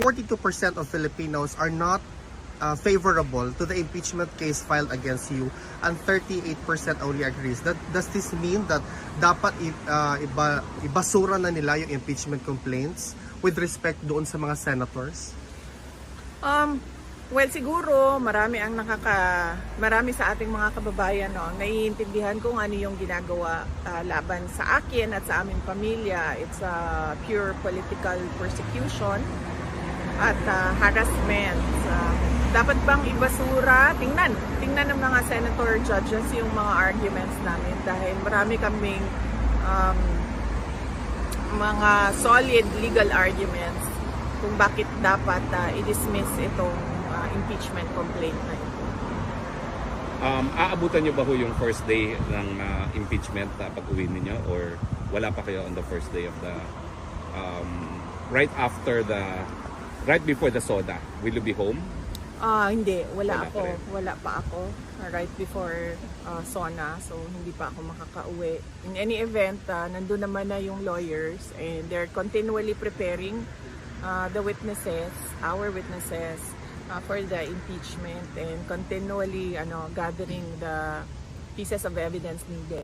42% of Filipinos are not favorable to the impeachment case filed against you, and 38% only agrees. Does this mean that dapat ibasura na nila yung impeachment complaints with respect doon sa mga senators? Well, siguro marami sa ating mga kababayan ang naiintindihan kung ano yung ginagawa laban sa akin at sa aming pamilya. It's a pure political persecution at harassment. Dapat bang ibasura? Tingnan ng mga senator judges yung mga arguments namin dahil marami kaming mga solid legal arguments kung bakit dapat i-dismiss itong impeachment complaint na ito. Aabutan niyo ba ho yung first day ng impeachment pag-uwi ninyo, or wala pa kayo on the first day of the right before the SODA? Will you be home? Hindi, wala pa rin. Wala pa ako right before SONA, so hindi pa ako makakauwi. In any event, nandun naman na yung lawyers and they're continually preparing our witnesses for the impeachment and continually gathering the pieces of evidence needed.